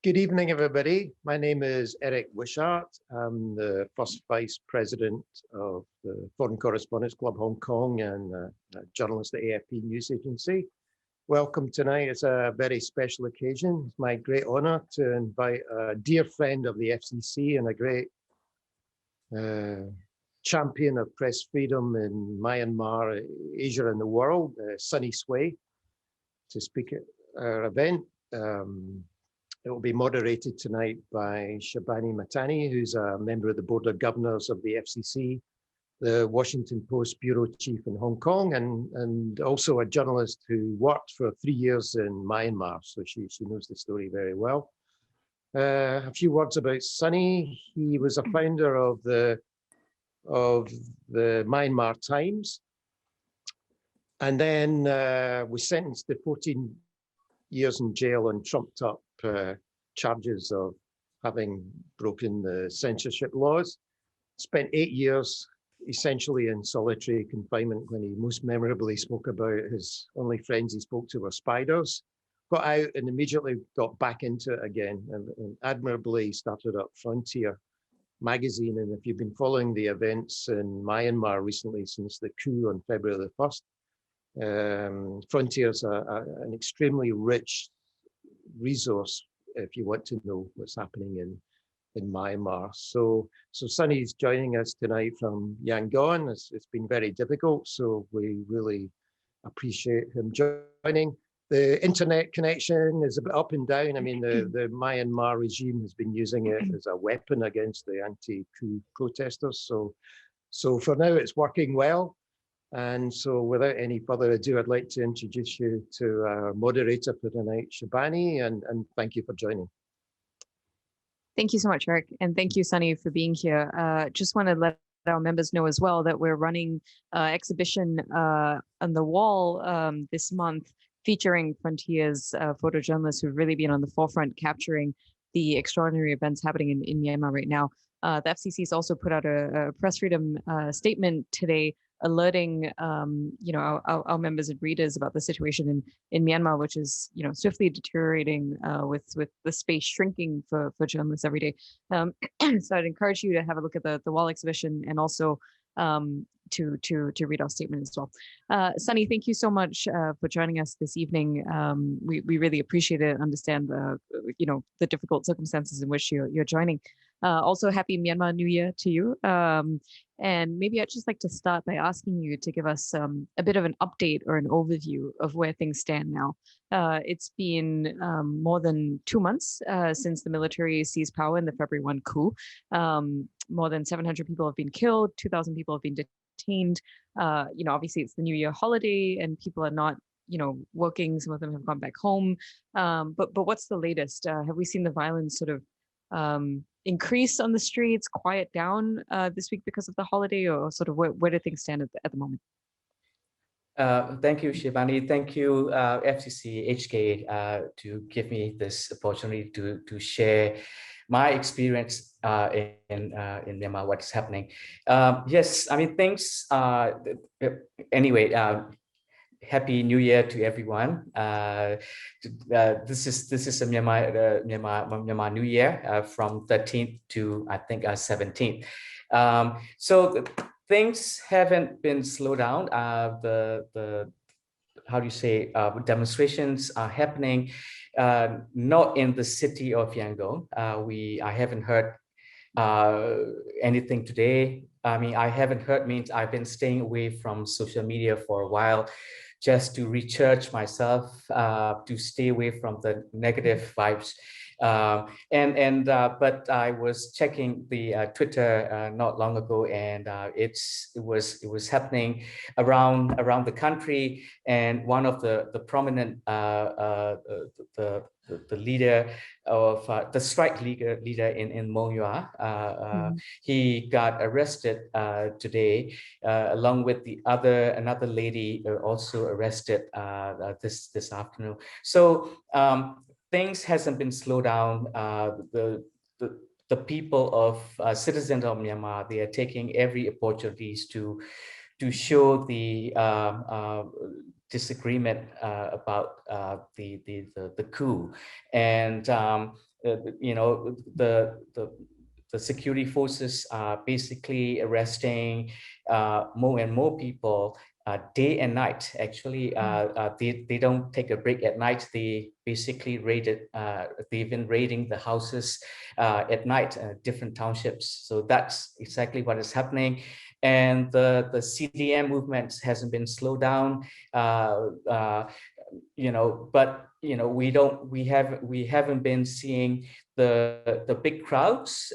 Good evening, everybody. My name is Eric Wishart. I'm the first Vice President of the Foreign Correspondents Club Hong Kong and a journalist at AFP News Agency. Welcome tonight. It's a very special occasion. It's my great honor to invite a dear friend of the FCC and a great champion of press freedom in Myanmar, Asia and the world, Sonny Swe, to speak at our event. It will be moderated tonight by Shibani Mahtani, who's a member of the Board of Governors of the FCC, the Washington Post Bureau Chief in Hong Kong, and also a journalist who worked for 3 years in Myanmar, so she knows the story very well. A few words about Sonny. He was a founder of the Myanmar Times, and then was sentenced to 14 years in jail on trumped up charges of having broken the censorship laws. Spent 8 years essentially in solitary confinement when he most memorably spoke about his only friends he spoke to were spiders. Got out and immediately got back into it again and admirably started up Frontier magazine. And if you've been following the events in Myanmar recently since the coup on February the 1st, Frontier's an extremely rich resource if you want to know what's happening in Myanmar. So Sonny's joining us tonight from Yangon. It's been very difficult, so we really appreciate him joining. The internet connection is a bit up and down. I mean, the Myanmar regime has been using it as a weapon against the anti-coup protesters. So for now, it's working well. And so without any further ado, I'd like to introduce you to our moderator for tonight, Shibani, and thank you for joining. Thank you so much, Eric. And thank you, Sonny, for being here. Just want to let our members know as well that we're running an exhibition on the wall this month featuring Frontier's photojournalists who've really been on the forefront capturing the extraordinary events happening in Myanmar right now. The FCC has also put out a press freedom statement today alerting our members and readers about the situation in Myanmar, which is swiftly deteriorating with the space shrinking for journalists every day. So I'd encourage you to have a look at the wall exhibition and also to read our statement as well. Sonny, thank you so much for joining us this evening. We really appreciate it and understand the difficult circumstances in which you're joining. Also, happy Myanmar New Year to you. And maybe I'd just like to start by asking you to give us a bit of an update or an overview of where things stand now. It's been more than 2 months since the military seized power in the February 1 coup. More than 700 people have been killed, 2,000 people have been detained. Obviously it's the New Year holiday and people are not working. Some of them have gone back home. But what's the latest? Have we seen the violence sort of increase on the streets, quiet down this week because of the holiday, or sort of where do things stand at the moment? Thank you, Shibani. Thank you, FCC HK, to give me this opportunity to share my experience in Myanmar, what's happening. Yes, I mean, things, anyway, Happy New Year to everyone. This is a Myanmar New Year from 13th to I think 17th. So things haven't been slowed down. How do you say, demonstrations are happening, not in the city of Yangon. I haven't heard anything today. I mean, I haven't heard means I've been staying away from social media for a while, just to recharge myself, to stay away from the negative vibes. But I was checking the Twitter not long ago, and it was happening around the country. And one of the prominent the leader of the strike leader in Mongyua, he got arrested today, along with another lady also arrested this afternoon. So things hasn't been slowed down. The people of citizens of Myanmar, they are taking every opportunities to show the disagreement about the coup, and you know, the security forces are basically arresting more and more people day and night. Actually, they don't take a break at night. They basically they've been raiding the houses at night, different townships. So that's exactly what is happening. And the CDM movement hasn't been slowed down. You know, but you know, we haven't been seeing the big crowds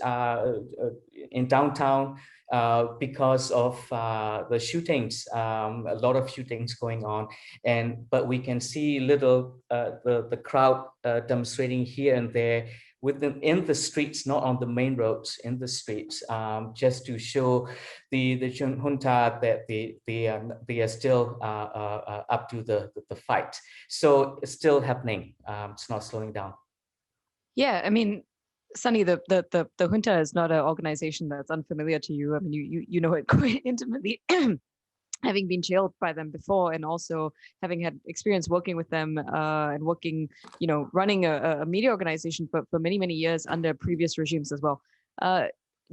in downtown because of the shootings, a lot of shootings going on, but we can see little the crowd demonstrating here and there in the streets, not on the main roads, in the streets, just to show the junta that they are still up to the fight. So it's still happening. It's not slowing down. Yeah, I mean, Sonny, the junta is not an organization that's unfamiliar to you. I mean, you know it quite intimately, having been jailed by them before, and also having had experience working with them and working, you know, running a media organization for many years under previous regimes as well.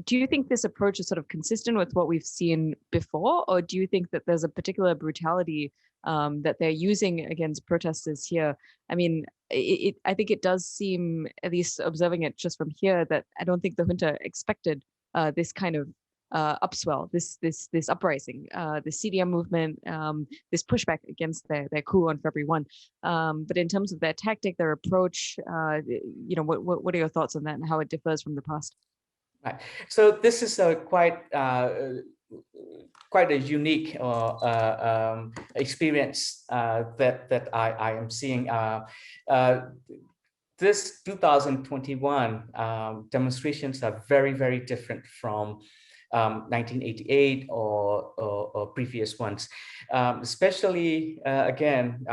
Do you think this approach is sort of consistent with what we've seen before, or do you think that there's a particular brutality that they're using against protesters here? I mean, I think it does seem, at least observing it just from here, that I don't think the junta expected this kind of upswell, this uprising, the CDM movement, this pushback against their coup on February 1. But in terms of their tactic, their approach, you know, what are your thoughts on that and how it differs from the past? Right. So this is a quite a unique experience that I am seeing. This 2021 demonstrations are very different from 1988 or previous ones. Especially, again,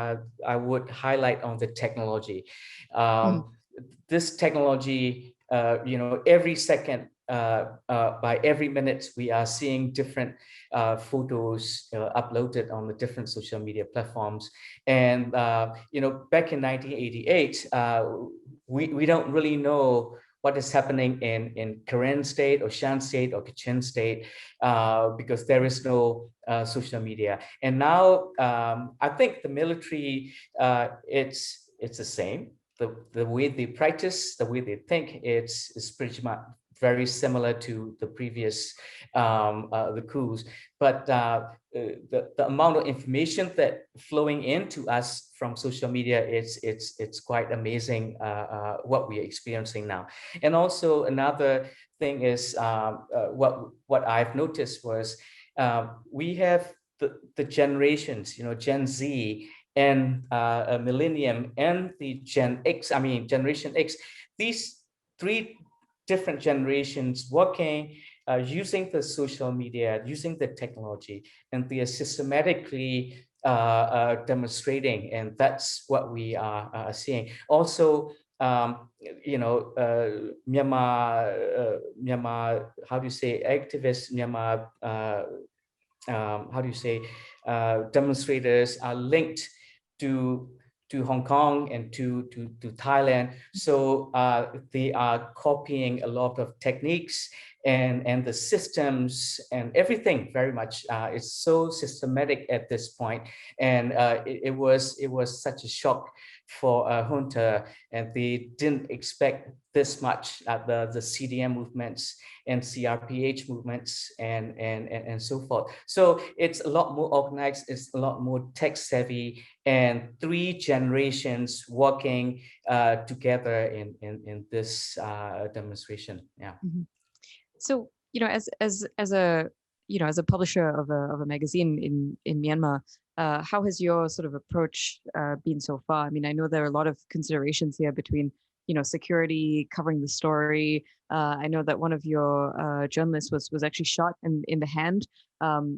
I would highlight on the technology. This technology, you know, every second, by every minute, we are seeing different photos uploaded on the different social media platforms. And, you know, back in 1988, we don't really know what is happening in Karen state or Shan state or Kachin state because there is no social media. And now I think the military, it's the same. The way they practice, the way they think, it's pretty much very similar to the previous the coups, but the amount of information that flowing into us from social media, it's quite amazing what we are experiencing now. And also another thing is what I've noticed was we have the generations, you know, Gen Z and Millennium and the Generation X, these three different generations working, using the social media, using the technology, and they are systematically demonstrating, and that's what we are seeing. Also, you know, Myanmar, how do you say, activists, Myanmar, how do you say, demonstrators are linked to Hong Kong and to Thailand. So they are copying a lot of techniques and the systems and everything very much. It's so systematic at this point. And it was such a shock for junta, and they didn't expect this much the CDM movements and CRPH movements and so forth. So it's a lot more organized, it's a lot more tech savvy, and three generations working together in this demonstration. Yeah. Mm-hmm. So, you know, as a publisher of a magazine in Myanmar, how has your sort of approach been so far? I mean, I know there are a lot of considerations here between, you know, security, covering the story. I know that one of your journalists was actually shot in the hand.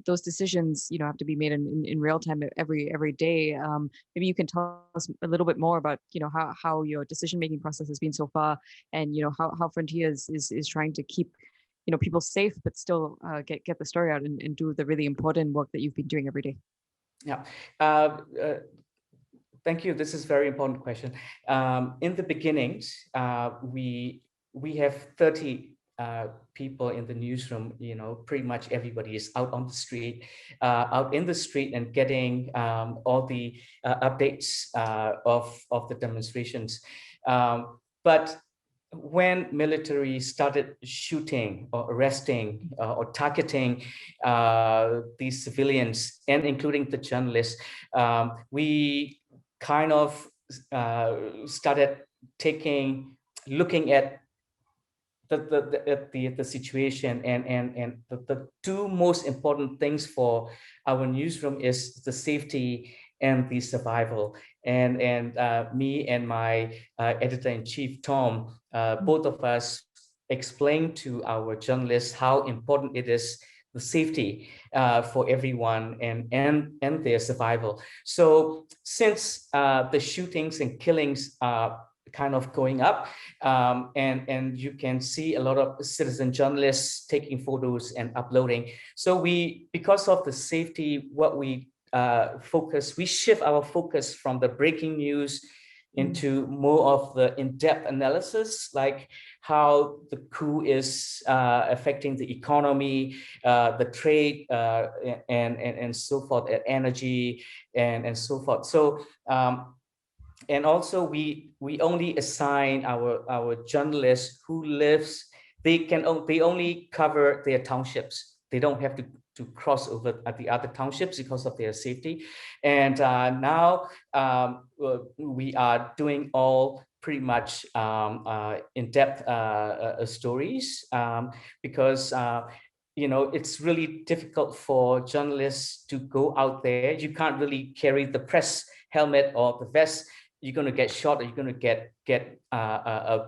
Those decisions, you know, have to be made in real time every day. Maybe you can tell us a little bit more about, you know, how your decision-making process has been so far, and, you know, how Frontier is trying to keep, you know, people safe, but still get the story out and do the really important work that you've been doing every day. Yeah. Thank you. This is a very important question. In the beginnings, we have 30 people in the newsroom. You know, pretty much everybody is out on the street, out in the street, and getting all the updates of the demonstrations. But when military started shooting or arresting or targeting these civilians, and including the journalists, we kind of started looking at the situation, and the two most important things for our newsroom is the safety and the survival. And me and my editor-in-chief Tom, both of us explained to our journalists how important it is, the safety for everyone, and their survival. So since the shootings and killings are kind of going up, and you can see a lot of citizen journalists taking photos and uploading. So because of the safety, what we shift our focus from the breaking news into more of the in-depth analysis, like how the coup is affecting the economy, the trade, and so forth, energy, and so forth. So and also we only assign our journalists who lives, they only cover their townships. They don't have to cross over at the other townships because of their safety. And now we are doing all pretty much in-depth stories, because you know, it's really difficult for journalists to go out there. You can't really carry the press helmet or the vest. You're going to get shot, or you're going to get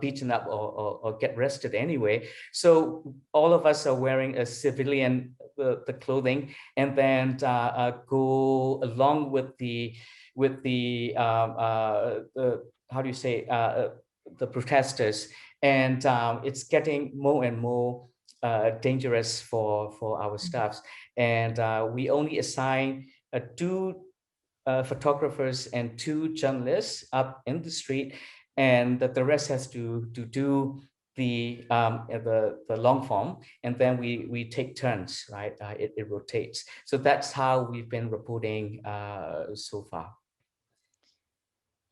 beaten up, or get arrested anyway. So all of us are wearing a civilian the clothing, and then go along with the how do you say, the protesters. And it's getting more and more dangerous for our staffs. And we only assign two photographers and two journalists up in the street, and that the rest has to do the long form, and then we take turns, right? It rotates. So that's how we've been reporting so far.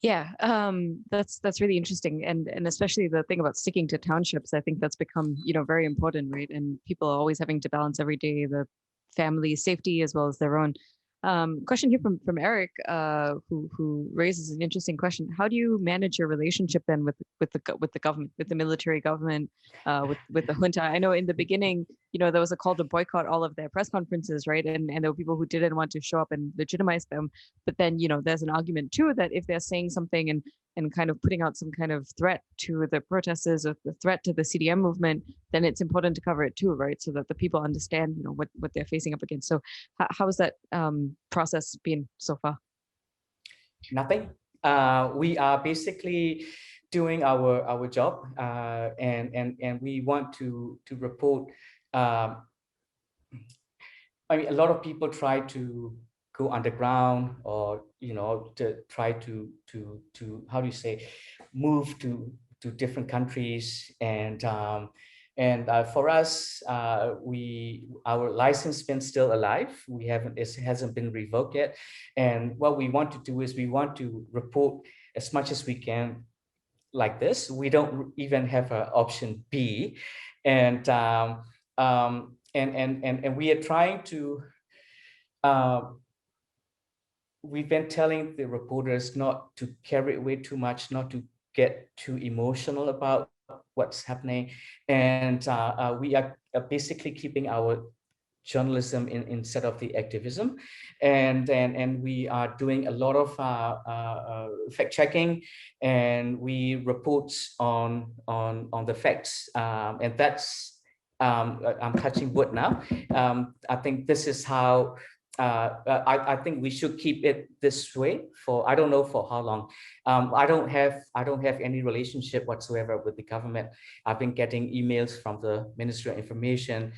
Yeah, that's really interesting, and especially the thing about sticking to townships. I think that's become, you know, very important, right? And people are always having to balance every day the family safety as well as their own. Question here from Eric, who raises an interesting question. How do you manage your relationship then with the government, with the military government, with the junta? I know in the beginning, you know, there was a call to boycott all of their press conferences, right? And there were people who didn't want to show up and legitimize them. But then, you know, there's an argument too that if they're saying something and kind of putting out some kind of threat to the protesters or the threat to the CDM movement, then it's important to cover it too, right? So that the people understand, you know, what they're facing up against. So how has that process been so far? Nothing. We are basically doing our job, and we want to report. I mean, a lot of people try to go underground, or, you know, to try to how do you say, move to different countries. And for us, our license been still alive. It hasn't been revoked yet. And what we want to do is we want to report as much as we can like this. We don't even have an option B. And we are trying to we've been telling the reporters not to carry away too much, not to get too emotional about what's happening. And we are basically keeping our journalism instead of the activism. And we are doing a lot of fact checking, and we report on the facts. And that's, I'm touching wood now. I think this is how I think we should keep it this way for, I don't know for how long. I don't have any relationship whatsoever with the government. I've been getting emails from the Ministry of Information,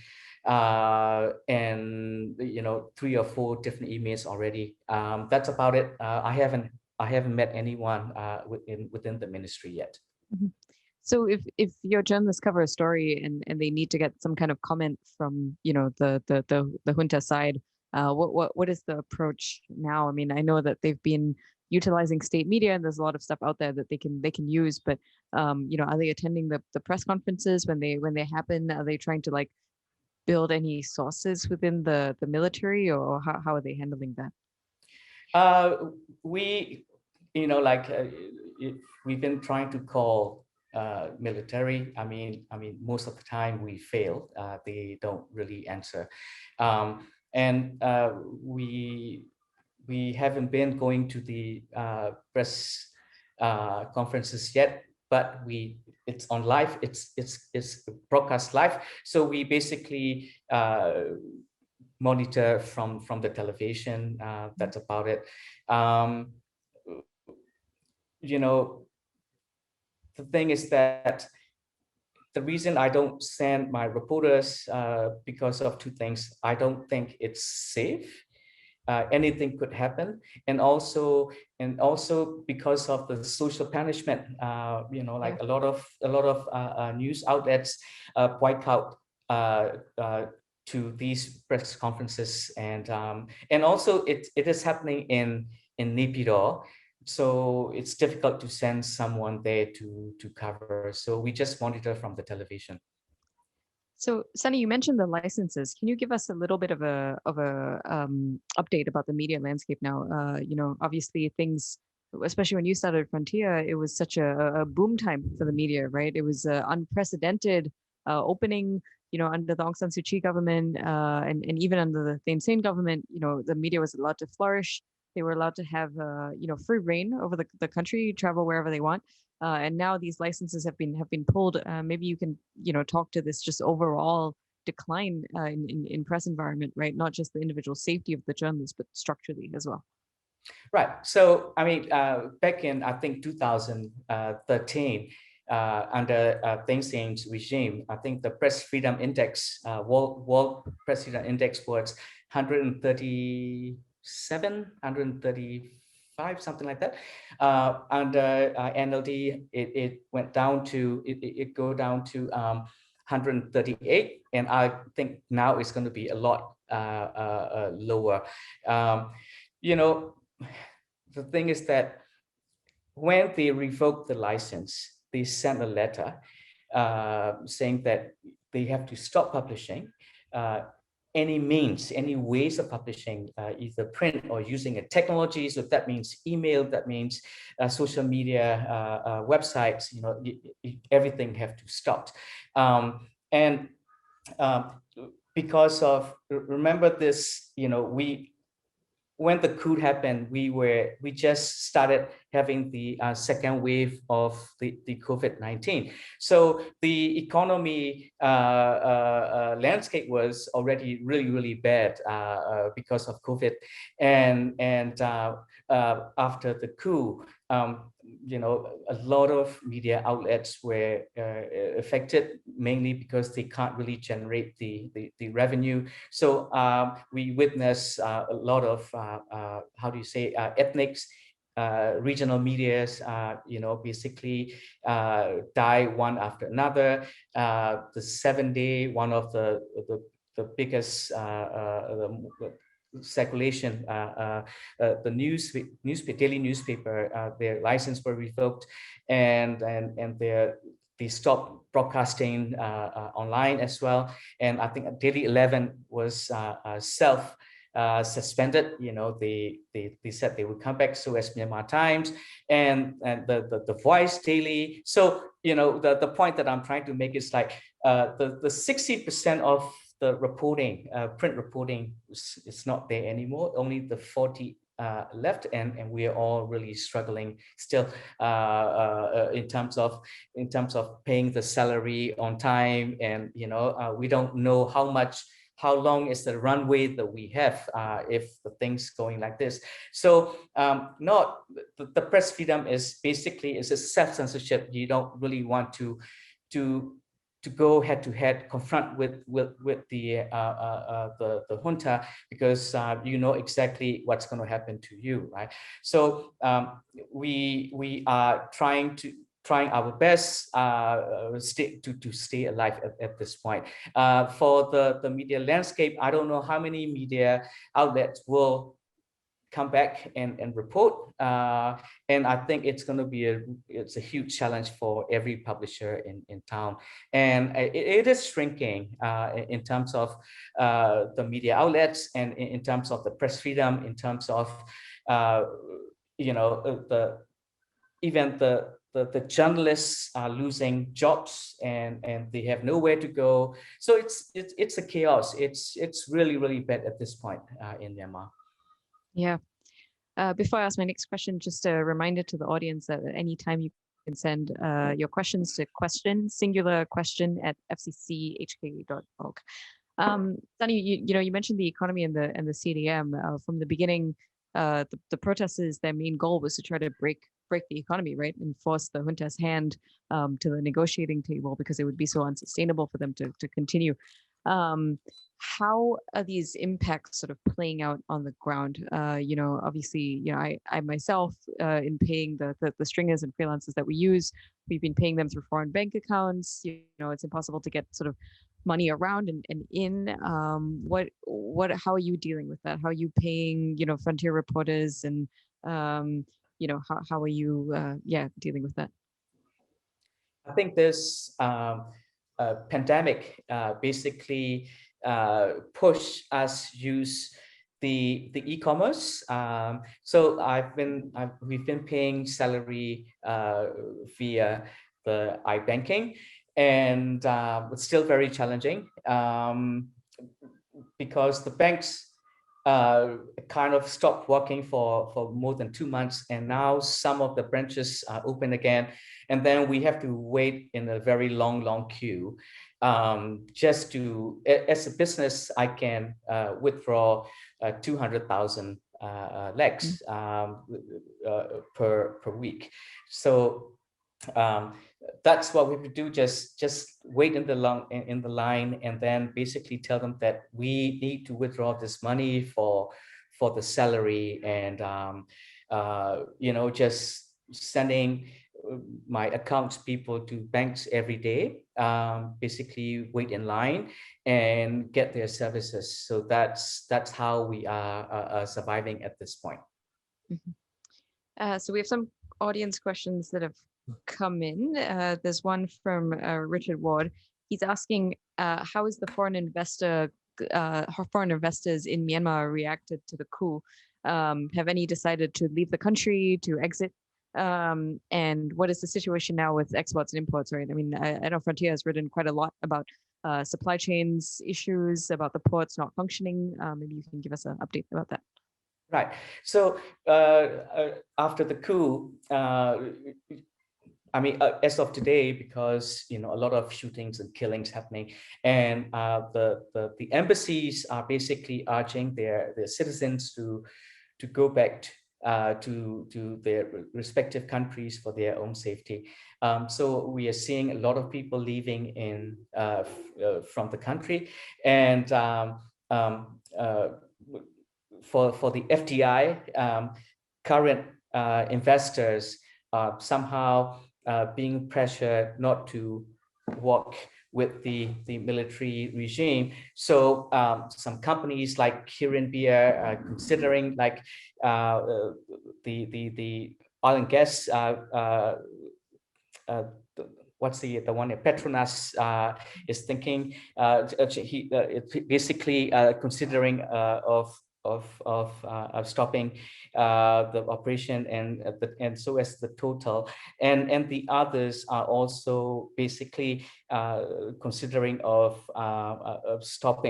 and, you know, 3 or 4 different emails already. That's about it. I haven't I haven't met anyone within the ministry yet. Mhm. So if your journalists cover a story and they need to get some kind of comment from, you know, the junta side, what is the approach now? I mean, I know that they've been utilizing state media and there's a lot of stuff out there that they can use, but you know, are they attending the press conferences when they happen? Are they trying to like build any sources within the military, or how are they handling that? We, you know, like we've been trying to call military. I mean, most of the time we fail. They don't really answer, and we haven't been going to the press conferences yet. But it's on live. It's broadcast live. So we basically monitor from the television. That's about it. You know, the thing is that the reason I don't send my reporters because of two things. I don't think it's safe. Anything could happen, and also because of the social punishment. You know, like a lot of news outlets point out to these press conferences, and also it is happening in Naypyidaw. So it's difficult to send someone there to cover. So we just monitor from the television. So, Sonny, you mentioned the licenses. Can you give us a little bit of a update about the media landscape now? You know, obviously things, especially when you started Frontier, it was such a boom time for the media, right? It was unprecedented opening. You know, under the Aung San Suu Kyi government and even under the Thein Sein government, you know, the media was allowed to flourish. They were allowed to have, you know, free reign over the country, travel wherever they want. And now these licenses have been pulled. Maybe you can, you know, talk to this just overall decline in press environment, right? Not just the individual safety of the journalists, but structurally as well. Right. So, I mean, back in, I think, 2013, under Thein Sein's regime, I think the press freedom index, world press freedom index was 137, 135, something like that. Under NLD, it went down to, it go down to 138, and I think now it's going to be a lot lower. You know, the thing is that when they revoked the license, they sent a letter saying that they have to stop publishing any means, any ways of publishing, either print or using a technology. So that means email, that means social media, websites, you know, everything have to stop. Because of, remember this, you know, when the coup happened, we just started having the second wave of the COVID-19. So the economy landscape was already really bad because of COVID, and after the coup, you know, a lot of media outlets were affected, mainly because they can't really generate the revenue. So we witnessed a lot of how do you say, ethnics, regional medias, you know, basically die one after another. The 7 Day, one of the biggest circulation, the daily newspaper, their license were revoked, and they stopped broadcasting online as well. And I think Daily 11 was suspended. You know, they said they would come back, so as Myanmar Times and the Voice Daily. So, you know, the point that I'm trying to make is like the 60% of the reporting, print reporting, is not there anymore. Only the 40 left, and we are all really struggling still in terms of paying the salary on time, and you know, we don't know how long is the runway that we have if the things going like this. So not the press freedom is basically is a self-censorship. You don't really want to to go head to head, confront with the junta, because you know exactly what's going to happen to you, right? So we are trying our best to stay alive at this point. For the media landscape, I don't know how many media outlets will come back and report, and I think it's going to be a huge challenge for every publisher in town, and it is shrinking in terms of the media outlets, and in terms of the press freedom, in terms of you know, even the journalists are losing jobs, and they have nowhere to go. So it's a chaos. It's really bad at this point in Myanmar. Yeah. Before I ask my next question, just a reminder to the audience that at any time you can send your questions to singular question@fcchk.org. Sonny, you mentioned the economy and the CDM. From the beginning, the protesters, their main goal was to try to break the economy, right, and force the junta's hand to the negotiating table, because it would be so unsustainable for them to continue. How are these impacts sort of playing out on the ground? Obviously, I myself, in paying the stringers and freelancers that we use, we've been paying them through foreign bank accounts. It's impossible to get sort of money around and in. How are you dealing with that? How are you paying, Frontier reporters, and how are you dealing with that? I think this pandemic basically push us use the e-commerce. So we've been paying salary via the iBanking, and it's still very challenging because the banks kind of stopped working for more than 2 months, and now some of the branches are open again, and then we have to wait in a very long queue just to, as a business, I can withdraw 200,000 lakhs per week. So that's what we would do, just wait in the line, and then basically tell them that we need to withdraw this money for the salary, and just sending my accounts people to banks every day, basically wait in line and get their services. So that's how we are surviving at this point. Mm-hmm. So we have some audience questions that have come in. There's one from Richard Ward. He's asking, how is the foreign investors in Myanmar reacted to the coup? Have any decided to leave the country, to exit? And what is the situation now with exports and imports, right? I mean, I know Frontier has written quite a lot about supply chains issues, about the ports not functioning. Maybe you can give us an update about that. Right. So after the coup, I mean, as of today, because a lot of shootings and killings happening, and the embassies are basically urging their citizens to go back to their respective countries for their own safety. So we are seeing a lot of people leaving from the country, and for the FDI, current investors are somehow being pressured not to work with the military regime. So some companies like Kirin Beer are considering, like the oil and gas, what's the one here? Petronas is thinking, it's basically considering of stopping the operation, and so as the total, and the others are also basically considering of stop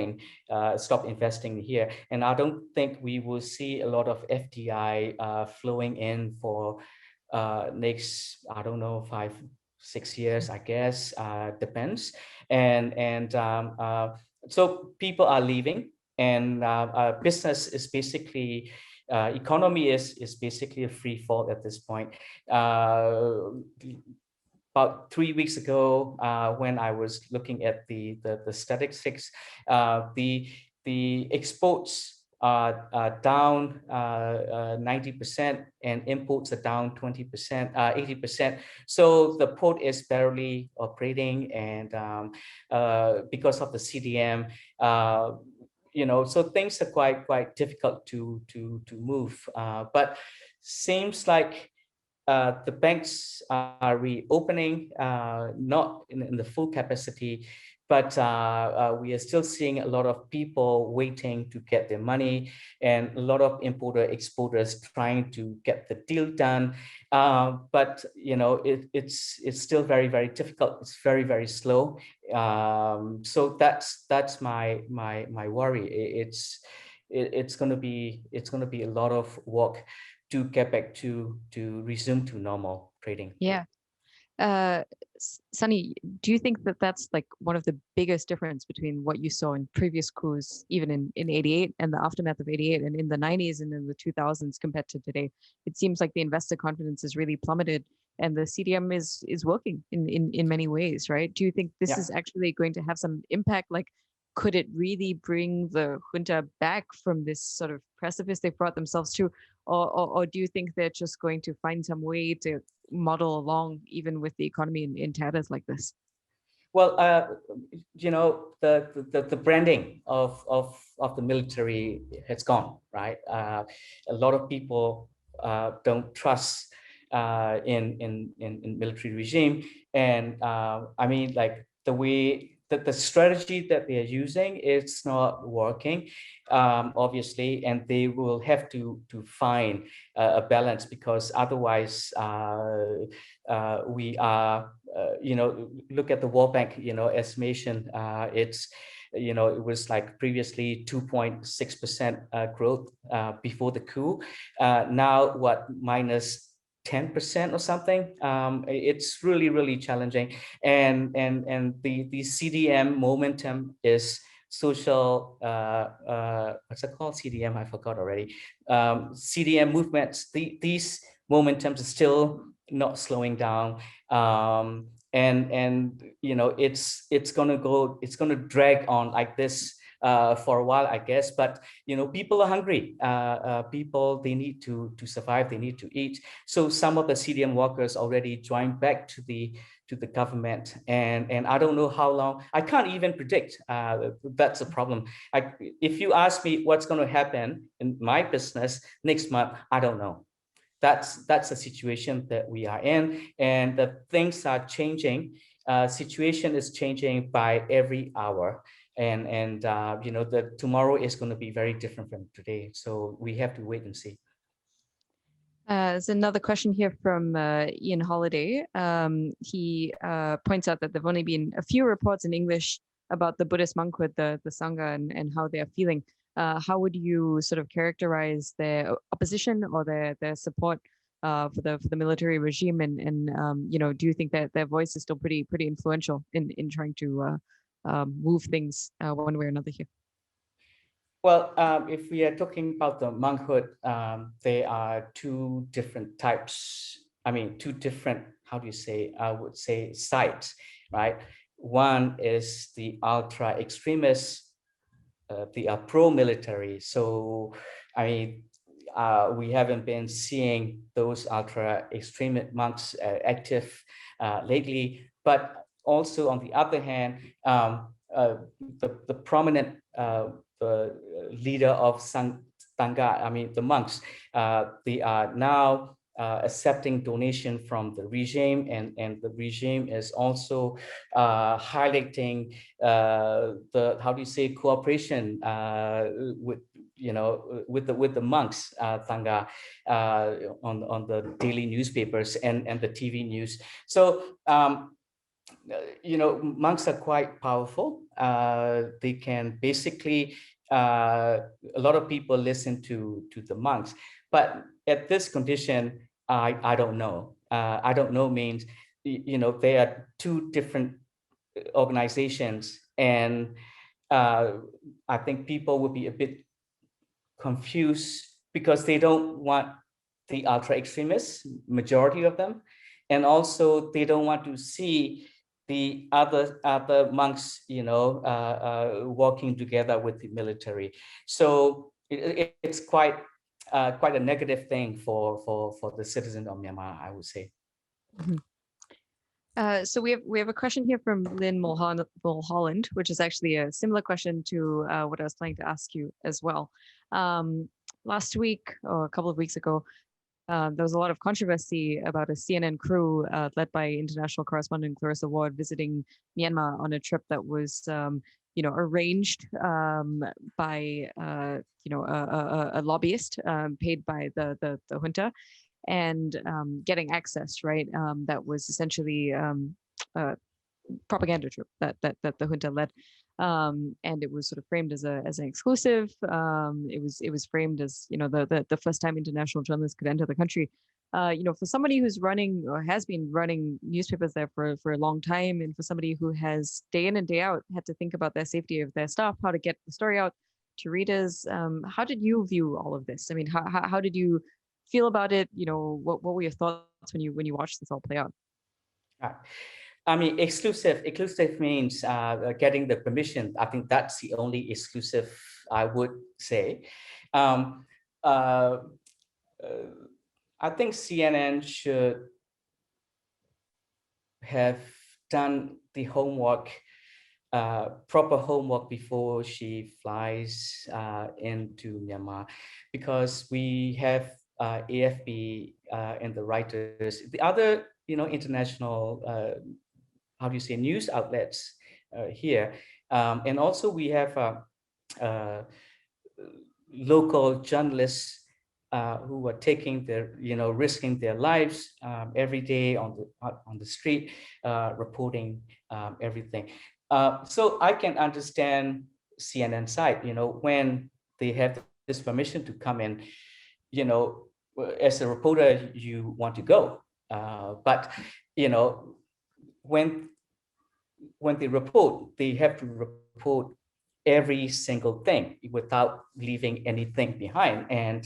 investing here. And I don't think we will see a lot of FDI flowing in for next, I don't know, 5-6 years, I guess, depends. And so people are leaving, and business is basically, economy is basically a free fall at this point. about 3 weeks ago, when I was looking at the statistics, the exports are down 90% and imports are down 20%, 80%. So the port is barely operating, and because of the CDM, so things are quite difficult to move. But seems like the banks are reopening, not in the full capacity, but we are still seeing a lot of people waiting to get their money, and a lot of importer exporters trying to get the deal done. But it's still very difficult. It's very slow. So that's my worry. It's going to be a lot of work to get back to resume to normal trading. Yeah. Sonny, do you think that that's like one of the biggest difference between what you saw in previous coups, even in 88 and the aftermath of 88 and in the 90s and in the 2000s compared to today? It seems like the investor confidence has really plummeted, and the CDM is working in many ways, right? Do you think this is actually going to have some impact? Like, could it really bring the junta back from this sort of precipice they've brought themselves to? Or do you think they're just going to find some way to model along even with the economy in tatters like this? Well, the branding of the military has gone, right? A lot of people don't trust in military regime, and I mean, like the way that the strategy that they are using, it's not working, obviously, and they will have to find a balance, because otherwise we are, look at the World Bank, estimation, it's, it was like previously 2.6% growth before the coup. Now what, minus 10% or something. It's really challenging, and the CDM momentum is social, what's it called, CDM, I forgot already. CDM movements, these momentums are still not slowing down, and it's gonna drag on like this for a while, I guess. But people are hungry. People, they need to survive. They need to eat. So some of the CDM workers already joined back to the government, and I don't know how long. I can't even predict. That's a problem. If you ask me what's going to happen in my business next month, I don't know. That's the situation that we are in, and the things are changing. Situation is changing by every hour. And the tomorrow is going to be very different from today, so we have to wait and see. There's another question here from Ian Holiday. He points out that there've only been a few reports in English about the Buddhist monkhood, the Sangha, and how they are feeling. How would you sort of characterize their opposition or their support for the military regime? And do you think that their voice is still pretty influential in trying to move things one way or another here? Well, if we are talking about the monkhood, there are two different types. I mean, two different, how do you say, I would say, sides, right? One is the ultra extremists, they are pro-military. So, I mean, we haven't been seeing those ultra extreme monks active lately, but also on the other hand, the prominent the leader of Sangha, I mean the monks, they are now accepting donation from the regime, and the regime is also highlighting the, how do you say, cooperation with with the monks, Sangha, on the daily newspapers and the TV news. So monks are quite powerful. They can basically, a lot of people listen to the monks, but at this condition, I don't know. I don't know means, there are two different organizations, and I think people will be a bit confused because they don't want the ultra extremists, majority of them, and also they don't want to see the other monks, working together with the military. So it's quite a negative thing for the citizens of Myanmar, I would say. So we have a question here from Lynn Mulholland, which is actually a similar question to what I was planning to ask you as well. Last week or a couple of weeks ago, there was a lot of controversy about a CNN crew led by international correspondent Clarissa Ward visiting Myanmar on a trip that was, arranged by, a lobbyist paid by the junta, and getting access, right? That was essentially a propaganda troop that the junta led. And it was sort of framed as an exclusive. It was framed as, the first time international journalists could enter the country. For somebody who's running or has been running newspapers there for a long time, and for somebody who has day in and day out had to think about their safety of their staff, how to get the story out to readers, how did you view all of this? I mean, how did you feel about it? What were your thoughts when you watched this all play out? I mean, exclusive means getting the permission. I think that's the only exclusive I would say. I think CNN should have done the homework, proper homework, before she flies into Myanmar, because we have AFP and the Reuters, the other international how do you say, news outlets here, and also we have local journalists who are taking their, risking their lives every day on the street, reporting everything. So I can understand CNN side, when they have this permission to come in, as a reporter, you want to go, but when they report, they have to report every single thing without leaving anything behind. And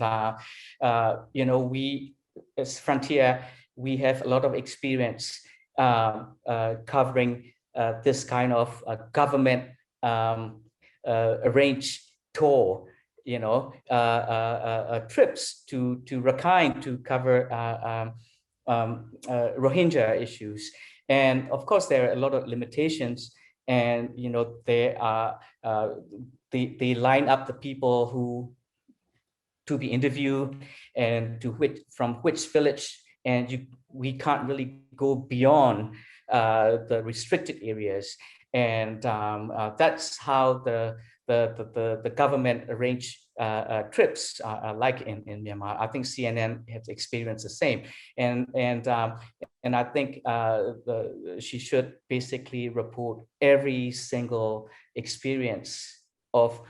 we as Frontier, we have a lot of experience covering this kind of government arranged tour, trips to Rakhine to cover Rohingya issues. And of course, there are a lot of limitations, and they line up the people who to be interviewed and from which village, and we can't really go beyond the restricted areas, and that's how the government arranged trips like in Myanmar. I think CNN has experienced the same, and I think she should basically report every single experience of,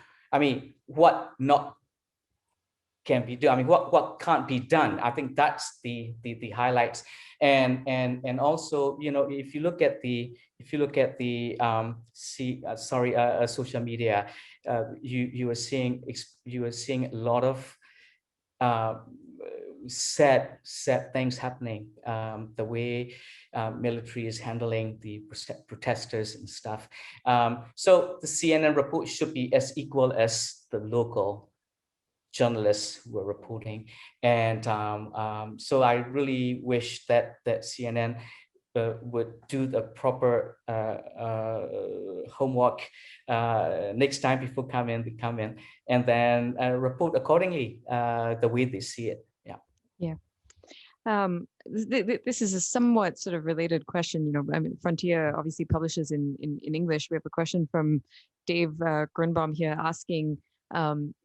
what not can be done. What can't be done. I think that's the highlights, and also, if you look at the social media, you are seeing a lot of sad things happening, the way military is handling the protesters and stuff. So the CNN report should be as equal as the local journalists who are reporting, and so I really wish that CNN would do the proper homework next time people come in, and then report accordingly the way they see it. This is a somewhat sort of related question. Frontier obviously publishes in English. We have a question from Dave Grunbaum here asking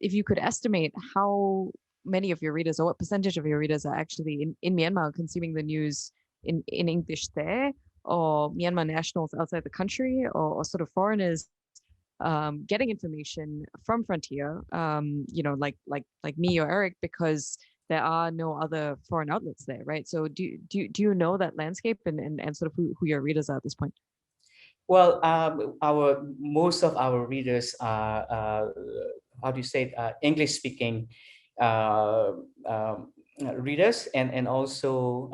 if you could estimate how many of your readers, or what percentage of your readers, are actually in Myanmar consuming the news in English there, or Myanmar nationals outside the country, or sort of foreigners getting information from Frontier, like me or Eric, because there are no other foreign outlets there, right? So do you know that landscape and sort of who your readers are at this point? Well, most of our readers are English speaking readers, and also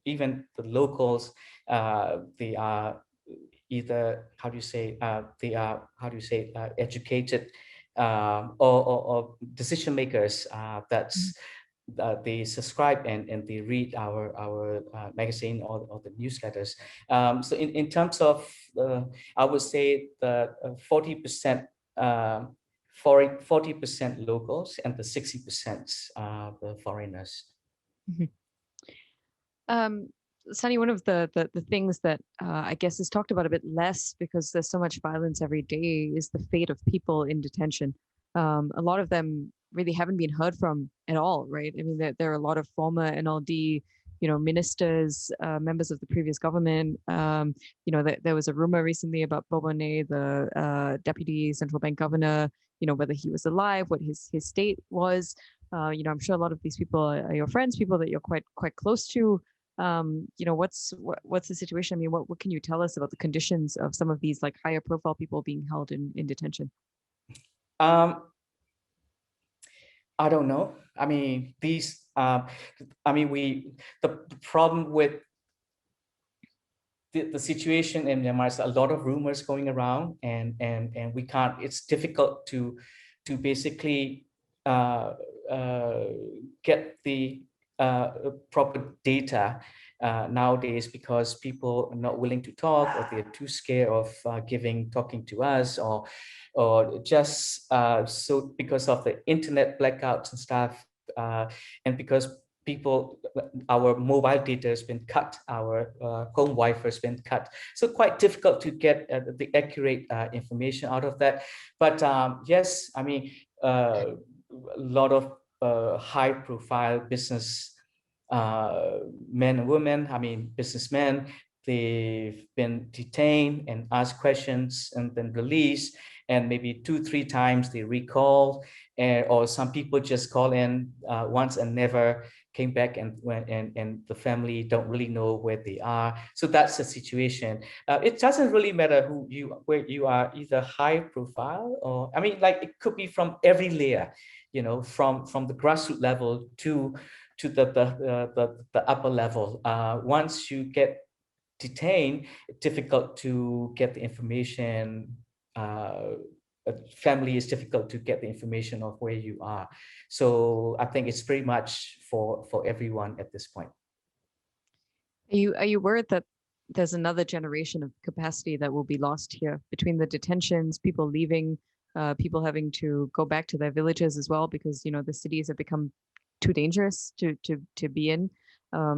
even the locals. They are either, how do you say, educated, or decision makers, they subscribe and they read our magazine, or the newsletters. So in terms of, I would say that 40% foreign, 40% locals, and the 60% the foreigners. Mhm. Sonny, one of the things that I guess is talked about a bit less because there's so much violence every day is the fate of people in detention. A lot of them really haven't been heard from at all, right? I mean, there are a lot of former NLD, ministers, members of the previous government. There was a rumor recently about Bobone, the deputy central bank governor, whether he was alive, what his state was. I'm sure a lot of these people are your friends, people that you're quite close to. What's the situation? I mean, what can you tell us about the conditions of some of these like higher profile people being held in detention? I don't know. I mean, these. The problem with the situation in Myanmar is a lot of rumors going around, and we can't. It's difficult to basically get the proper data nowadays, because people are not willing to talk, or they're too scared of talking to us, or just so because of the internet blackouts and stuff, and because our mobile data has been cut, our home Wi-Fi has been cut, so quite difficult to get the accurate information out of that. But yes, I mean, a lot of high-profile business men and women, I mean, businessmen, they've been detained and asked questions and then released, and maybe 2-3 times they recall, or some people just call in once and never came back, and the family don't really know where they are. So that's the situation. It doesn't really matter where you are, either high profile, or I mean, like, it could be from every layer, from the grassroots level to the upper level. Once you get detained, it's difficult to get the information. Family is difficult to get the information of where you are. So I think it's pretty much for everyone at this point. Are you worried that there's another generation of capacity that will be lost here between the detentions, people leaving, people having to go back to their villages as well, because the cities have become too dangerous to be in? Are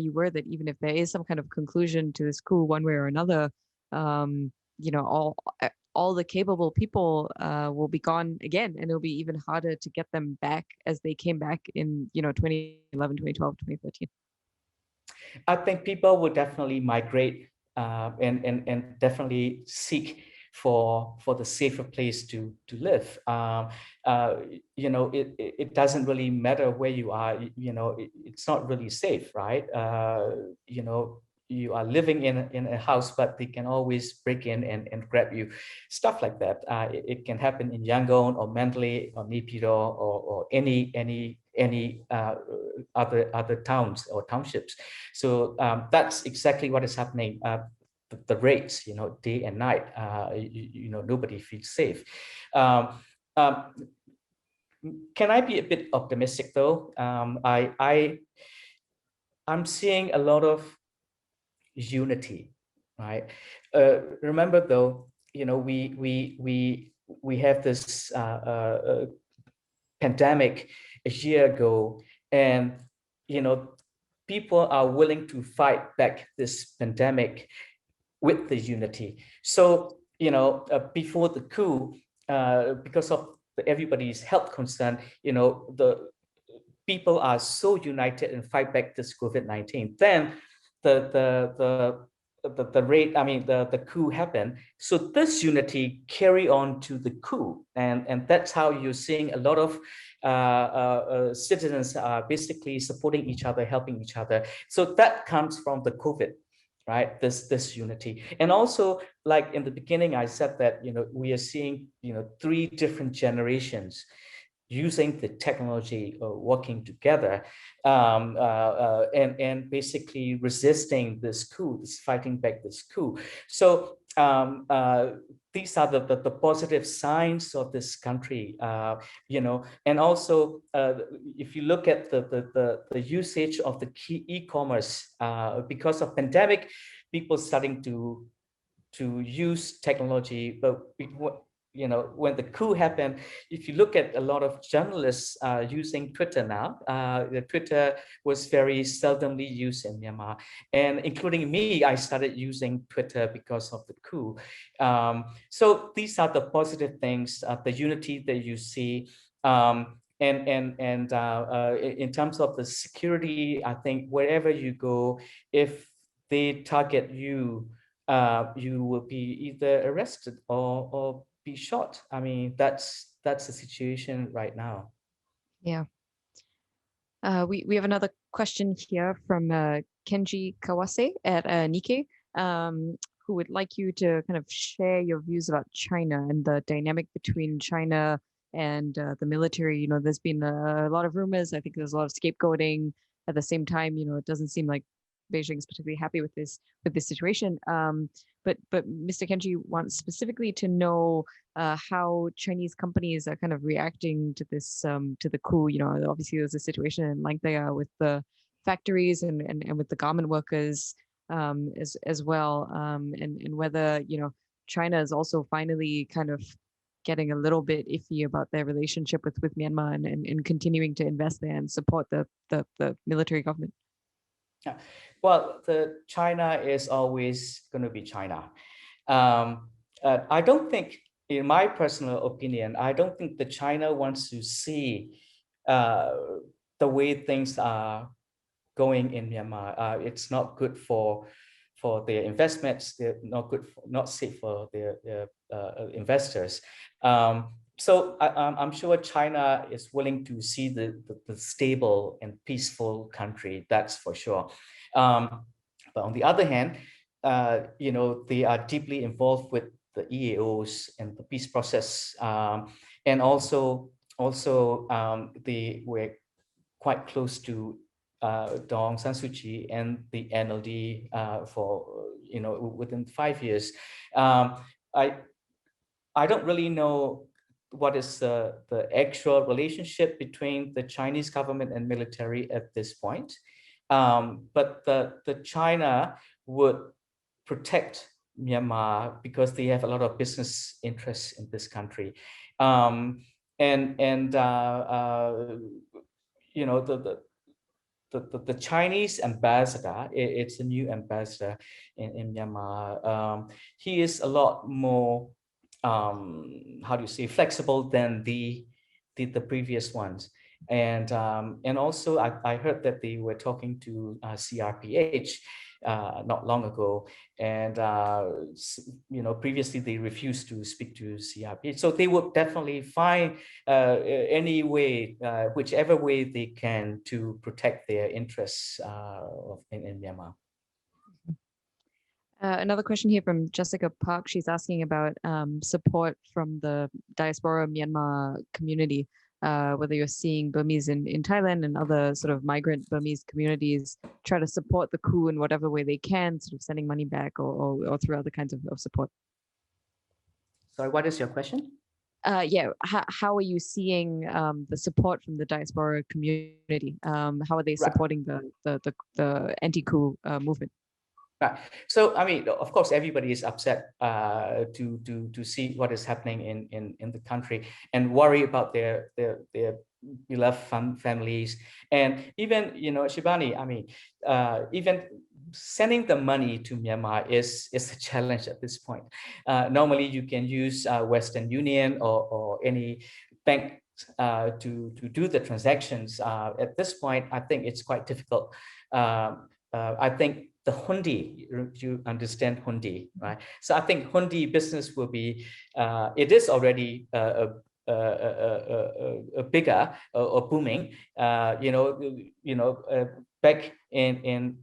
you worried that even if there is some kind of conclusion to this coup one way or another, all the capable people will be gone again, and it'll be even harder to get them back as they came back in 2011, 2012, 2013? I think people will definitely migrate, and definitely seek for the safer place to live. It doesn't really matter where you are. It's not really safe, right? You are living in a house, but they can always break in and grab you, stuff like that. It can happen in Yangon or Mandalay or Naypyidaw or any other towns or townships. So that's exactly what is happening. The raids, day and night, nobody feels safe. Can I be a bit optimistic though? I'm seeing a lot of unity, right? Remember though, we have this pandemic a year ago, and people are willing to fight back this pandemic with the unity. So before the coup, because of everybody's health concern, the people are so united and fight back this COVID-19. Then the rate, I mean, the coup happened. So this unity carry on to the coup, and that's how you're seeing a lot of citizens are basically supporting each other, helping each other. So that comes from the COVID, right? This unity. And also, like in the beginning, I said that we are seeing 3 different generations using the technology, working together, and basically resisting this coup, fighting back this coup. So these are the positive signs of this country, and also if you look at the usage of the key e-commerce, because of pandemic, people starting to use technology, but when the coup happened, if you look at a lot of journalists using Twitter now, the Twitter was very seldomly used in Myanmar, and including me, I started using Twitter because of the coup. So these are the positive things, the unity that you see. And in terms of the security, I think wherever you go, if they target you, you will be either arrested or be shot. I mean, that's the situation right now. Yeah. We have another question here from Kenji Kawase at Nikkei, who would like you to kind of share your views about China and the dynamic between China and the military. There's been a lot of rumors. I think there's a lot of scapegoating. At the same time, it doesn't seem like Beijing is particularly happy with this situation. But Mr. Kenji wants specifically to know how Chinese companies are kind of reacting to this, to the coup. Obviously there's a situation in Langtaya with the factories and with the garment workers as well, and whether China is also finally kind of getting a little bit iffy about their relationship with Myanmar and continuing to invest there and support the military government. Yeah. Well, the China is always going to be China. I don't think, in my personal opinion, I don't think the China wants to see the way things are going in Myanmar. It's not good for their investments. They're not good, not safe for their investors. So I'm sure China is willing to see the stable and peaceful country, that's for sure. But on the other hand, they are deeply involved with the EAOs and the peace process, and also they were quite close to Aung San Suu Kyi and the NLD for within 5 years. I don't really know what is the actual relationship between the Chinese government and military at this point. But the China would protect Myanmar because they have a lot of business interests in this country. The Chinese ambassador, it's a new ambassador in Myanmar. He is a lot more, how do you say, flexible than the previous ones. And also I heard that they were talking to CRPH not long ago, and previously they refused to speak to CRPH. So they would definitely find any way, whichever way they can, to protect their interests in Myanmar. Another question here from Jessica Park. She's asking about support from the diaspora Myanmar community, whether you're seeing Burmese in Thailand and other sort of migrant Burmese communities try to support the coup in whatever way they can, sort of sending money back or through other kinds of support. Sorry, what is your question? Yeah, how are you seeing the support from the diaspora community? How are they supporting the anti-coup movement? Right. So, I mean, of course, everybody is upset to see what is happening in the country and worry about their beloved families. And even, Shibani, I mean, even sending the money to Myanmar is a challenge at this point. Normally, you can use Western Union or any bank to do the transactions. At this point, I think it's quite difficult. I think the hundi, you understand hundi, right? So I think hundi business will be, it is already bigger or booming. Back in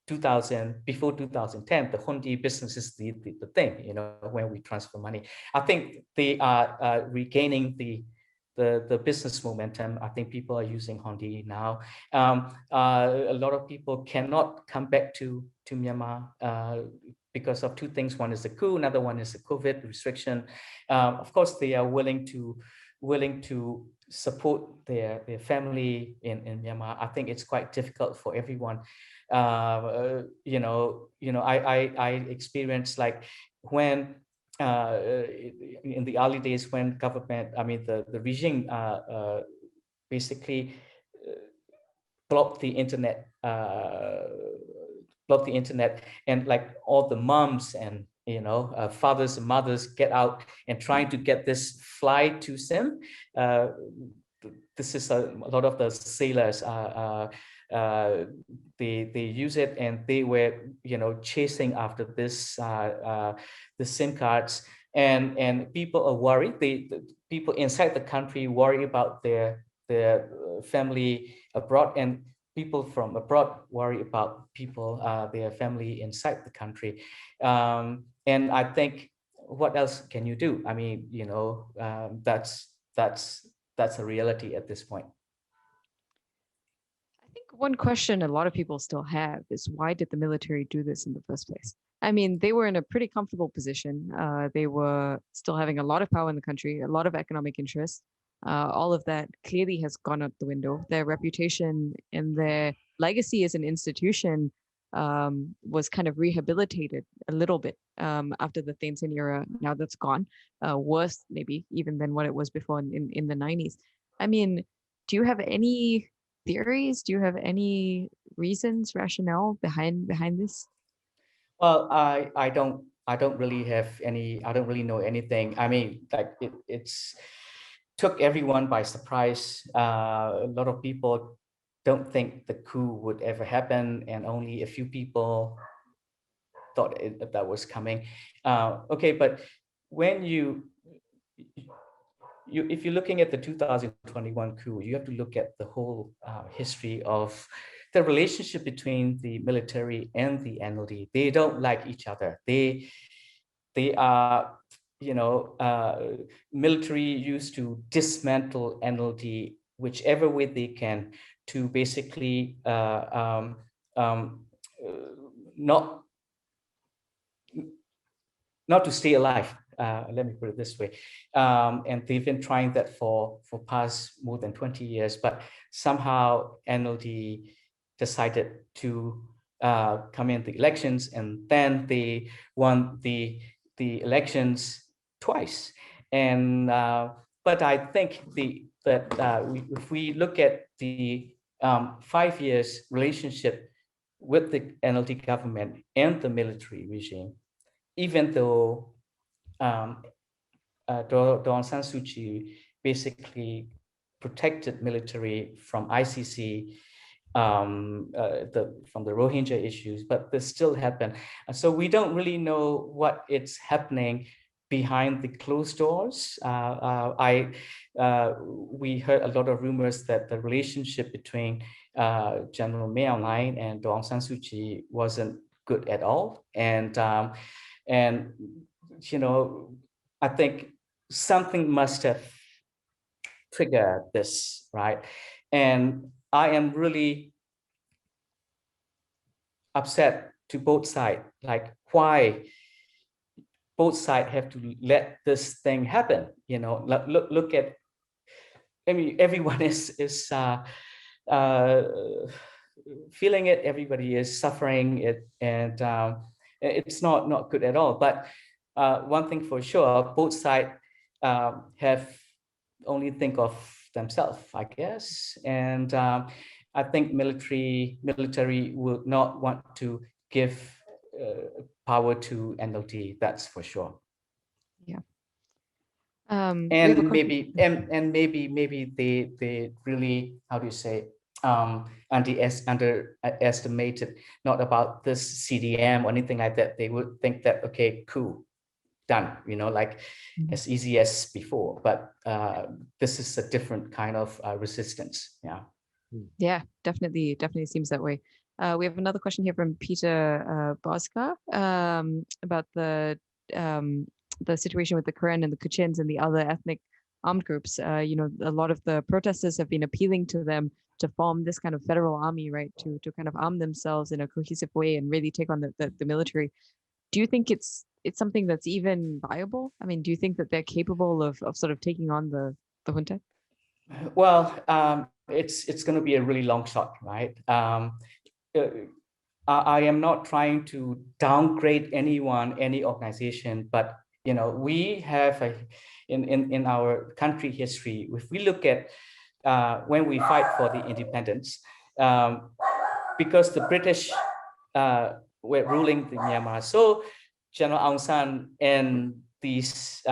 2000, before 2010, the hundi business is the thing, when we transfer money. I think they are regaining the the business momentum. I think people are using Hondi now. A lot of people cannot come back to Myanmar because of two things. One is the coup, another one is the COVID restriction. Of course, they are willing to support their family in Myanmar. I think it's quite difficult for everyone. I experienced, like, when in the early days when government, the regime basically blocked the internet, and like all the moms and fathers and mothers get out and trying to get this flight to SIM. This is a lot of the sailors. They use it, and they were chasing after this the SIM cards, and people are worried. The people inside the country worry about their family abroad, and people from abroad worry about their family inside the country. And I think, what else can you do? I mean, that's a reality at this point. I think one question a lot of people still have is, why did the military do this in the first place? I mean, they were in a pretty comfortable position. They were still having a lot of power in the country, a lot of economic interest. All of that clearly has gone out the window. Their reputation and their legacy as an institution was kind of rehabilitated a little bit after the Thein Sein era. Now that's gone. Worse, maybe, even than what it was before in the 90s. I mean, do you have any theories? Do you have any reasons, rationale behind this? Well, I don't really have any. I don't really know anything. I mean, like, it's took everyone by surprise. A lot of people don't think the coup would ever happen, and only a few people thought that was coming. Okay, but when if you're looking at the 2021 coup, you have to look at the whole history of the relationship between the military and the NLD. They don't like each other. They are, military used to dismantle NLD whichever way they can, to basically not to stay alive. Let me put it this way. And they've been trying that for past more than 20 years, but somehow NLD decided to come in the elections, and then they won the elections twice. And but I think if we look at the 5 years relationship with the NLD government and the military regime, even though Aung San Suu Kyi basically protected military from ICC, from the Rohingya issues, but this still happened. So we don't really know what is happening behind the closed doors. We heard a lot of rumors that the relationship between General Mahtani and Aung San Suu Kyi wasn't good at all, and I think something must have triggered this, right? And I am really upset to both sides, like, why both sides have to let this thing happen. Look at, I mean, everyone is feeling it, everybody is suffering it, and it's not good at all. But one thing for sure, both sides have only think of themselves, I guess. And I think military would not want to give power to NLD, that's for sure. Yeah. And maybe they really, how do you say, underestimated, not about this CDM or anything like that. They would think that, okay, coup, done, like as easy as before. But this is a different kind of resistance. Yeah, definitely seems that way. We have another question here from Peter Boska about the situation with the Karen and the Kachins and the other ethnic armed groups. You know, a lot of the protesters have been appealing to them to form this kind of federal army, right, to kind of arm themselves in a cohesive way and really take on the military. Do you think it's something that's even viable? I mean, do you think that they're capable of sort of taking on the junta? Well, it's going to be a really long shot, right? I am not trying to downgrade anyone, any organization, but you know, we have in our country history, if we look at when we fight for the independence, because the British were ruling the Myanmar, so General Aung San and these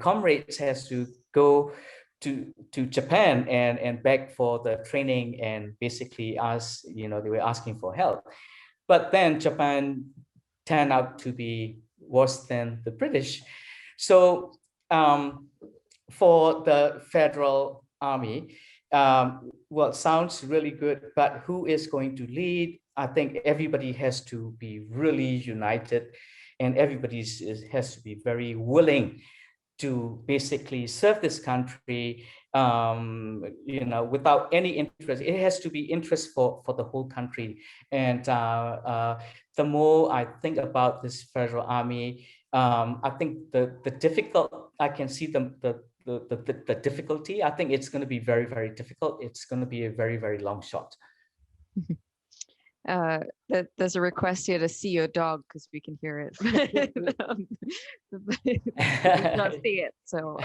comrades has to go to Japan and beg for the training and basically ask, you know, they were asking for help. But then Japan turned out to be worse than the British. So for the federal army, well, it sounds really good, but who is going to lead? I think everybody has to be really united, and everybody has to be very willing to basically serve this country, you know, without any interest. It has to be interest for the whole country. And the more I think about this federal army, I think the difficult, I can see the difficulty. I think it's going to be very, very difficult. It's going to be a very, very long shot. There's a request here to see your dog because we can hear it. We not see it. So,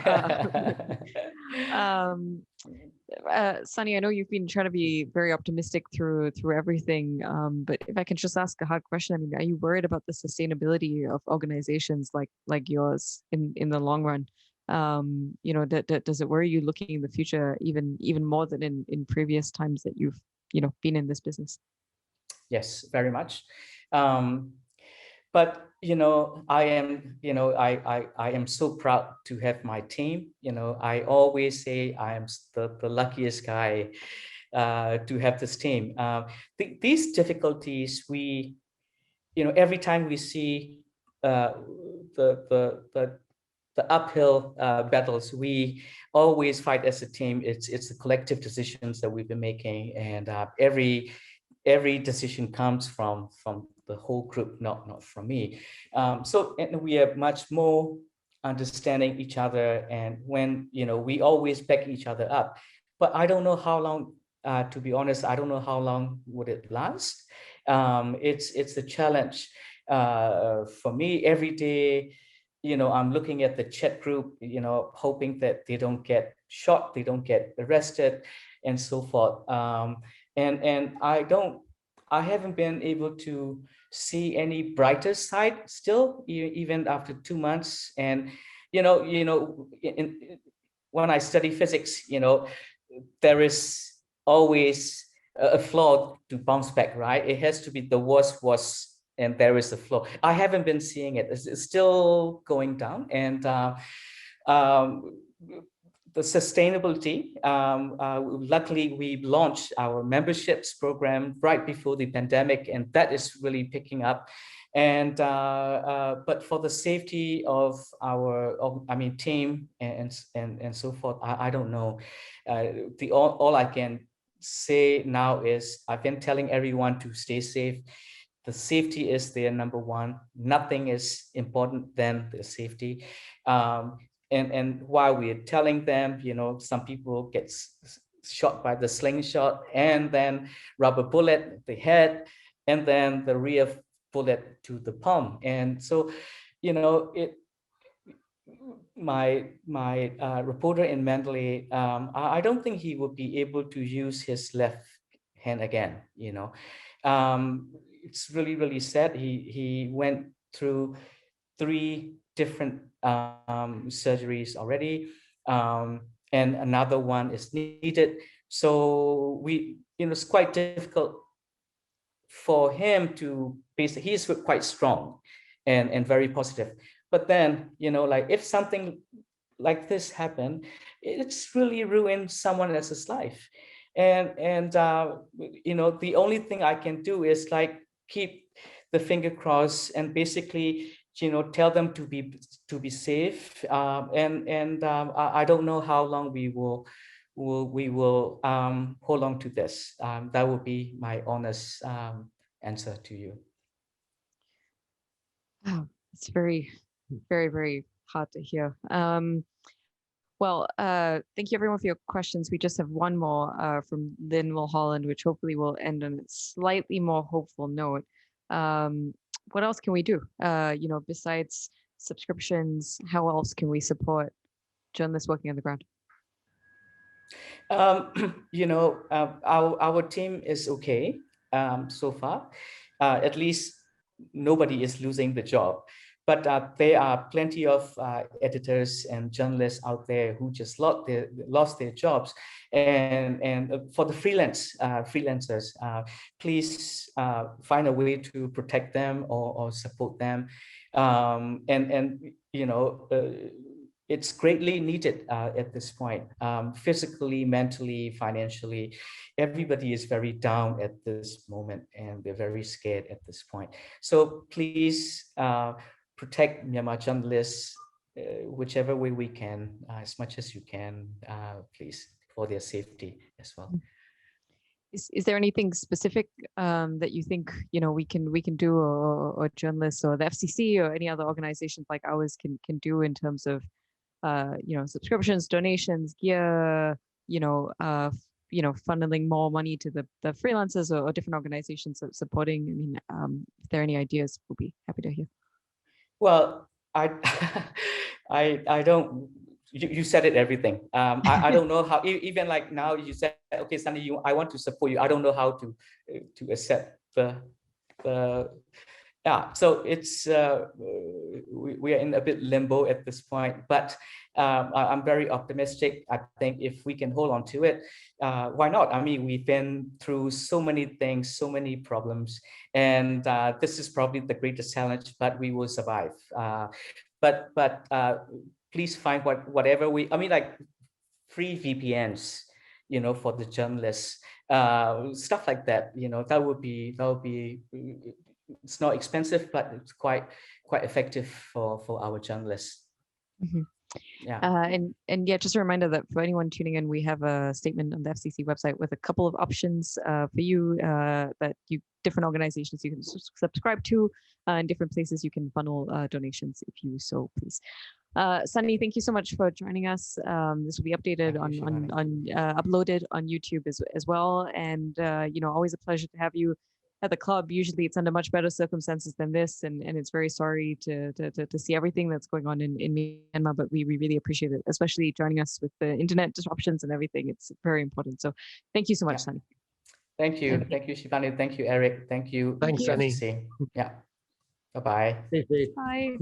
Sonny, I know you've been trying to be very optimistic through everything, but if I can just ask a hard question, I mean, are you worried about the sustainability of organizations like yours in the long run? You know, does it worry you looking in the future even more than in previous times that you've, you know, been in this business? Yes, very much. But you know, I am so proud to have my team. You know, I always say I am the luckiest guy to have this team. These difficulties, we, you know, every time we see the uphill battles, we always fight as a team. It's the collective decisions that we've been making, and every decision comes from the whole group, not from me. So and we are much more understanding each other, and when, you know, we always back each other up. But I don't know how long, to be honest, I don't know how long would it last. It's a challenge for me every day. You know, I'm looking at the chat group, you know, hoping that they don't get shot, they don't get arrested, and so forth. And I haven't been able to see any brighter side still, even after 2 months. And when I study physics, you know, there is always a flaw to bounce back, right? It has to be the worst was, and there is a flaw. I haven't been seeing it. It's still going down, and the sustainability. Luckily, we launched our memberships program right before the pandemic, and that is really picking up. And but for the safety of our, team and so forth, I don't know. All I can say now is I've been telling everyone to stay safe. The safety is their number one. Nothing is important than the safety. And while we're telling them, you know, some people get shot by the slingshot, and then rubber bullet the head, and then the rear bullet to the palm. And so, you know, my reporter in Mandalay, I don't think he would be able to use his left hand again. You know, it's really, really sad. He went through 3 different surgeries already, and another one is needed. So it's quite difficult for him to basically, he's quite strong and very positive. But then, you know, like if something like this happened, it's really ruined someone else's life. And you know, the only thing I can do is like keep the finger crossed and basically tell them to be safe, and I don't know how long we will hold on to this. That would be my honest answer to you. Wow, it's very, very hard to hear. Well, thank you everyone for your questions. We just have one more from Lynn Mulholland, which hopefully will end on a slightly more hopeful note. What else can we do? Besides subscriptions, how else can we support journalists working on the ground? Our team is okay so far. At least nobody is losing the job. But there are plenty of editors and journalists out there who just lost their jobs. And for the freelancers, please find a way to protect them or support them. It's greatly needed at this point, physically, mentally, financially. Everybody is very down at this moment, and they're very scared at this point. So please protect Myanmar journalists whichever way we can, as much as you can, please, for their safety as well. Is there anything specific that you think we can do, or journalists or the FCC or any other organizations like ours can do in terms of subscriptions, donations, gear, funneling more money to the freelancers or different organizations supporting? I mean, if there are any ideas, we'll be happy to hear. Well, I don't. You said it everything. I don't know how. Even like now, you said, okay, Sonny, I want to support you. I don't know how to accept the. Yeah, so it's we are in a bit limbo at this point, but I'm very optimistic. I think if we can hold on to it, why not? I mean, we've been through so many things, so many problems, and this is probably the greatest challenge, but we will survive. But please find whatever I mean, like free VPNs, for the journalists, stuff like that. That would be. It's not expensive, but it's quite effective for our journalists. Mm-hmm. Yeah. And yeah, just a reminder that for anyone tuning in, we have a statement on the FCC website with a couple of options for you that different organizations you can subscribe to, and different places you can funnel donations if you so please. Sonny, thank you so much for joining us. This will be updated uploaded on YouTube as well. And always a pleasure to have you at the club. Usually it's under much better circumstances than this, and it's very sorry to see everything that's going on in Myanmar, but we really appreciate it, especially joining us with the internet disruptions and everything. It's very important. So thank you so much, Sonny. Thank you. Thank you, Shibani. Thank you, Eric. Thank you. Thanks, Sonny. Yeah. Bye-bye. Bye.